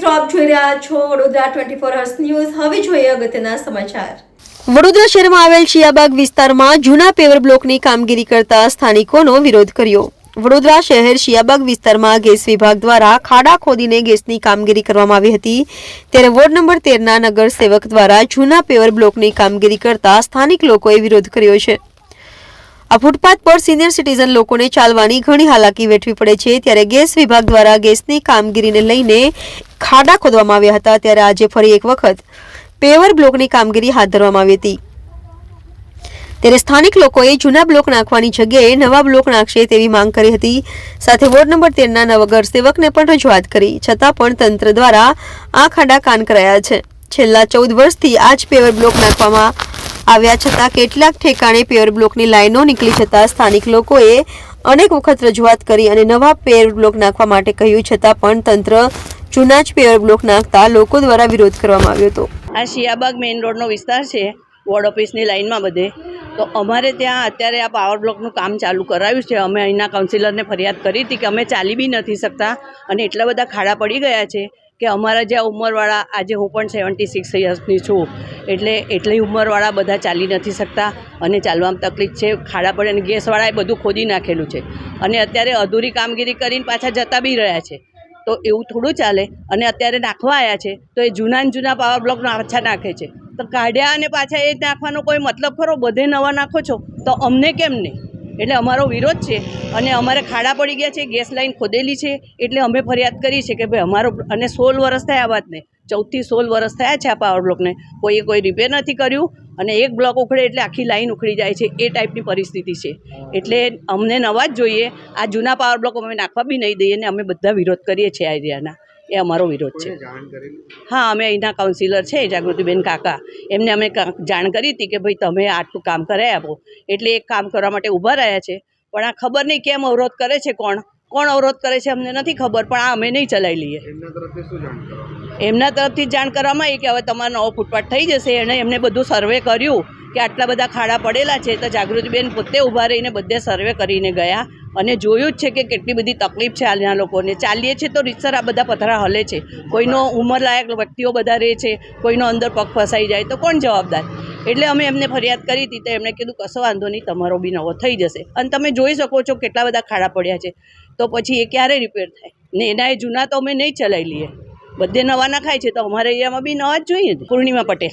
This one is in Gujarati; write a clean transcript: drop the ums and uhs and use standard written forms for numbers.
મિત્રો, આપ જોઈ રહ્યા છો વડોદરા 24 અવર્સ ન્યૂઝ। હવે જોઈએ અગત્યના સમાચાર। વડોદરા શહેરમાં આવેલ શિયાબાગ વિસ્તારમાં જૂના પેવર બ્લોકની કામગીરી કરતા સ્થાનિકોનો વિરોધ કર્યો। વડોદરા શહેર શિયાબાગ વિસ્તારમાં ગેસ વિભાગ દ્વારા ખાડા ખોદીને ગેસની કામગીરી કરવામાં આવી હતી, ત્યારે વોર્ડ નંબર 13 ના નગરસેવક દ્વારા જૂના પેવર બ્લોકની કામગીરી કરતા સ્થાનિક લોકોએ વિરોધ કર્યો છે। આ ફૂટપાથ પર સિનિયર સિટીઝન લોકોને ચાલવાની ઘણી હાલાકી વેઠવી પડે છે, ત્યારે ગેસ વિભાગ દ્વારા ગેસની કામગીરીને લઈને ખાડા ખોદવામાં આવ્યા હતા, ત્યારે આજે ફરી એક વખત પેવર બ્લોકની કામગીરી હાથ ધરવામાં આવી હતી। ત્યારે સ્થાનિક લોકોએ જૂના બ્લોક નાખવાની જગ્યાએ નવા બ્લોક નાખશે તેવી માંગ કરી હતી। સાથે વોર્ડ નંબર 13 ના નગરસેવકને પણ રજૂઆત કરી, છતાં પણ તંત્ર દ્વારા આ ખાડા કાન કરાયા છે। છેલ્લા 14 વર્ષથી આ જ પેવર બ્લોક નાખવામાં આવ્યા છતાં કેટલાક ઠેકાણે પેવર બ્લોકની લાઈનો નીકળી જતા સ્થાનિક લોકોએ અનેક વખત રજૂઆત કરી અને નવા પેવર બ્લોક નાખવા માટે કહ્યું, છતાં પણ તંત્ર જૂના જ પેવર બ્લોક નાખતા લોકો દ્વારા વિરોધ કરવામાં આવ્યો હતો। આ શિયાબાગ મેઇન રોડનો વિસ્તાર છે, વોર્ડ ઓફિસની લાઇનમાં બધે। તો અમારે ત્યાં અત્યારે આ પાવર બ્લોકનું કામ ચાલુ કરાવ્યું છે। અમે અહીંના કાઉન્સિલરને ફરિયાદ કરી હતી કે અમે ચાલી બી નથી શકતા અને એટલા બધા ખાડા પડી ગયા છે કે અમારા જે ઉંમરવાળા, આજે હું પણ 76 યર્સની છું, એટલે એટલી ઉંમરવાળા બધા ચાલી નથી શકતા અને ચાલવામાં તકલીફ છે। ખાડા પડે અને ગેસવાળાએ બધું ખોદી નાખેલું છે અને અત્યારે અધૂરી કામગીરી કરીને પાછા જતા બી રહ્યા છે। તો એવું થોડું ચાલે। અને અત્યારે નાખવા આવ્યા છે તો એ જૂના પાવર બ્લોક પાછા નાખે છે, તો કાઢ્યા અને પાછા એ નાખવાનો કોઈ મતલબ ખરો? બધે નવા નાખો છો તો અમને કેમ નહીં? એટલે અમારો વિરોધ છે અને અમારે ખાડા પડી ગયા છે, ગેસ લાઈન ખોદેલી છે, એટલે અમે ફરિયાદ કરી છે કે ભાઈ અમારો, અને 16 વર્ષ થયા આ વાતને, 14 થી 16 વર્ષ થયા છે આ પાવર બ્લોકને, કોઈ રિપેર નથી કર્યું અને એક બ્લોક ઉખડે એટલે આખી લાઈન ઉખડી જાય છે, એ ટાઈપની પરિસ્થિતિ છે। એટલે અમને નવા જ જોઈએ, આ જૂના પાવર બ્લોક અમે નાખવા બી નહીં દઈએ અને અમે બધા વિરોધ કરીએ છીએ આ એરિયાના, એ અમારો વિરોધ છે। હા, અમે અહીંના કાઉન્સિલર છે જાગૃતિબેન કાકા, એમને અમે જાણ કરી હતી કે ભાઈ તમે આટલું કામ કરાવી આપો, એટલે એક કામ કરવા માટે ઊભા રહ્યા છે। પણ આ ખબર નહીં કેમ અવરોધ કરે છે, કોણ અવરોધ કરે છે અમને નથી ખબર, પણ આ અમે નહીં ચલાવી લઈએ। એમના તરફથી જાણ કરવામાં આવી કે હવે તમારો નવો ફૂટપાથ થઈ જશે। એમને બધું સર્વે કર્યું કે આટલા બધા ખાડા પડેલા છે, તો જાગૃતિબેન પોતે ઊભા રહીને બધે સર્વે કરીને ગયા અને જોયું જ છે કે કેટલી બધી તકલીફ છે હાલના લોકોને। ચાલીએ છીએ તો રીતસર આ બધા પથરા હલે છે, કોઈનો ઉંમરલાયક વ્યક્તિઓ બધા રહે છે, કોઈનો અંદર પગ ફસાઈ જાય તો કોણ જવાબદાર? એટલે અમે એમને ફરિયાદ કરી હતી તો એમણે કીધું કશો વાંધો નહીં, તમારો બી નવો થઈ જશે। અને તમે જોઈ શકો છો કેટલા બધા ખાડા પડ્યા છે, તો પછી એ ક્યારે રિપેર થાય? ને એના એ જૂના તો અમે નહીં ચલાવી લઈએ, બધે નવા નખાય છે તો અમારા એરિયામાં બી નવા જ જોઈએ ને। પૂર્ણિમા પટેલ।